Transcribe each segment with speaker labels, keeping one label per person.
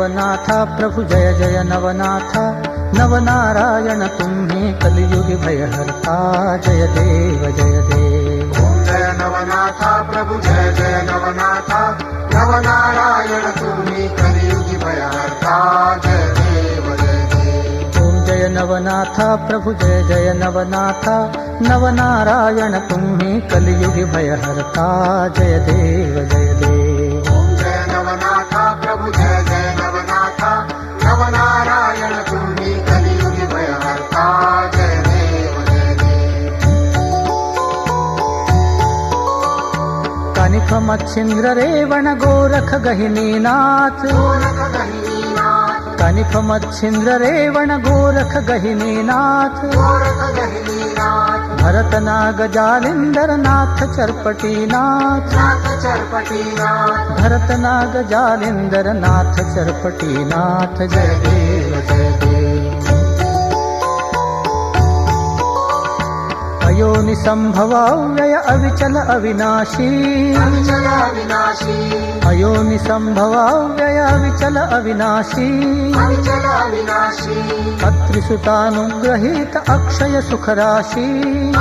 Speaker 1: नवनाथा प्रभु जय जय नवनाथा नवनारायण तुम्ही कलियुगी भयहर्ता जय देव जय देव।
Speaker 2: ओम जय नवनाथा प्रभु जय जय नवनाथा नवनारायण तुम्ही कलियुगी भयहर्ता जय देव जय देव।
Speaker 1: ओम जय नवनाथा प्रभु जय जय नवनाथा नवनारायण तुम्ही कलियुगी भयहर्ता जय देव जय देव।
Speaker 2: ओम जय नवनाथा प्रभु जय जय नवनाथा नवनारायण तुम्ही कलियुगी भयहर्ता जय देव जय देव।
Speaker 1: कानिफ मच्छिंद्र रेवण गोरख गहिनीनाथ
Speaker 2: गोरख गहिनीनाथ
Speaker 1: कानिफ मच्छिंद्र रेवण गोरख गहिनीनाथ
Speaker 2: गोरख गहिनीनाथ
Speaker 1: भरत नाग जालिंदर नाथ चरपटीनाथ
Speaker 2: नाथ चरपटीनाथ
Speaker 1: भरत नाग जालिंदर नाथ चरपटीनाथ जय देव जय देव। अयोनि संभवाव्यय अविचल अविनाशी
Speaker 2: अविचल अविनाशी
Speaker 1: अयोनि संभवाव्यय अविचल अविनाशी
Speaker 2: अविचल अविनाशी
Speaker 1: अत्रिसुतानुग्रहीत अक्षय सुखराशी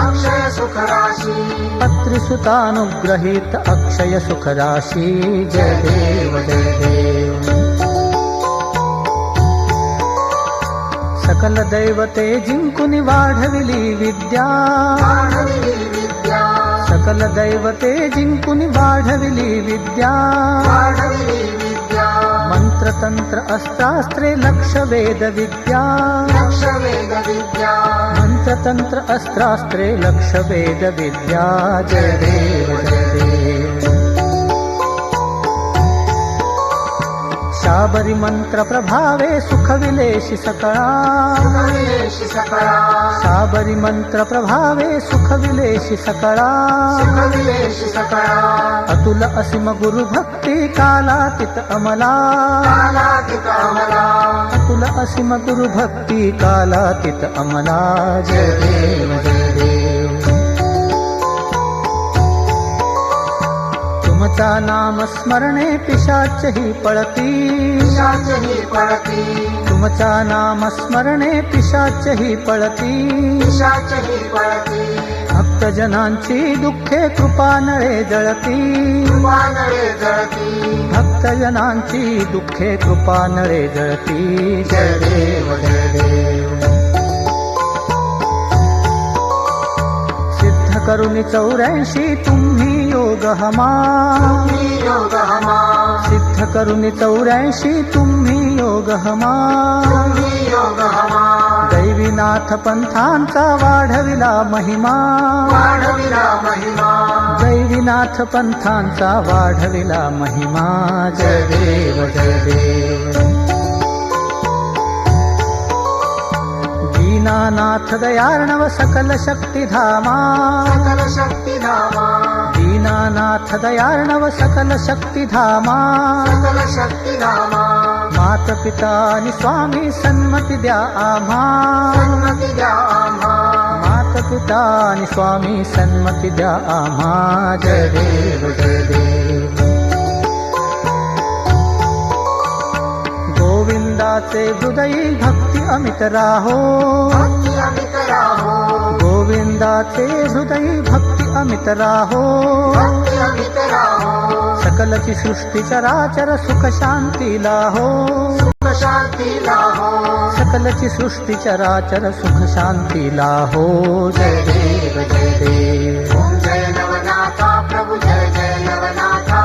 Speaker 2: अक्षय सुखराशी
Speaker 1: अत्रिसुतानुग्रहीत अक्षय सुखराशी जय देव जय देव। सकल दैवते जिंकुनि वाढविली विद्या
Speaker 2: वाढविली विद्या
Speaker 1: सकल दैवते जिंकुनि वाढविली विद्या
Speaker 2: वाढविली विद्या
Speaker 1: मंत्रतंत्र अस्त्रास्त्रे लक्ष वेद विद्या
Speaker 2: लक्ष वेद विद्या
Speaker 1: मंत्रतंत्र अस्त्रास्त्रे लक्ष वेद विद्या जय देव जय देव। शाबरी मंत्र प्रभावे सुख विलेशी सकळा
Speaker 2: सुखविलेशी सकळा
Speaker 1: शाबरी मंत्र प्रभावे सुख विलेशी सकळा
Speaker 2: सुखविलेशी सकळा
Speaker 1: अतुल असीम गुरु भक्ती कालातीत अमला
Speaker 2: कालातीत अमला
Speaker 1: अतुल असीम गुरु भक्ती कालातीत अमला जय देव जय देव। तुमचा नाम स्मरणे पिशाच ही पळती
Speaker 2: पिशाच ही पळती
Speaker 1: तुमचा नाम स्मरणे पिशाच ही पळती
Speaker 2: पिशाच ही पळती
Speaker 1: भक्तजनांची दुःखे कृपानळे जळती
Speaker 2: वानरे जळती
Speaker 1: भक्तजनांची दुःखे कृपानळे जळती जय देव जय देव। सिद्ध करुणी 84 तुम्ही योग हमा
Speaker 2: योग हमा
Speaker 1: सिद्ध करुणी 84 तुम्ही योग हमा
Speaker 2: योग हमा
Speaker 1: दैवीनाथ पंथांचा वाढविला महिमा
Speaker 2: वाढविला महिमा
Speaker 1: दैवीनाथ पंथांचा वाढविला महिमा जय देव जय देव। दीनानाथ दयार्णव सकल शक्तिधामा
Speaker 2: सकल शक्तिधामा
Speaker 1: दीनानाथ दयार्णव सकल शक्तिधामा
Speaker 2: सकल शक्तिधामा
Speaker 1: मात पिता आणि स्वामी सन्मती द्या आम्हा
Speaker 2: सन्मती द्या आम्हा
Speaker 1: मात पिता आणि स्वामी सन्मती द्या आम्हा जय देव जय देव। गोविंदाचे हृदयी भक्ती अमित राहो
Speaker 2: भक्ती अमित राहो
Speaker 1: गोविंदाचे हृदयी भक्ती अमित राहो
Speaker 2: भक्ती अमित राहो
Speaker 1: सकलची सृष्टी चराचर सुख शांती लाहो
Speaker 2: सुख शांती लाहो
Speaker 1: सकलची सृष्टी चराचर सुख शांती लाहो जय देव जय देव।
Speaker 2: ओम जय नवनाथा प्रभु जय जय नवनाथा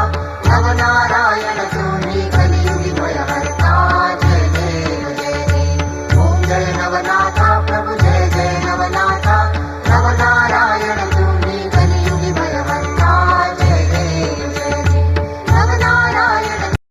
Speaker 2: नवनारायण तुम्ही कलियुगी भयहर्ता जय देव जय देव। ओम जय नवनाथा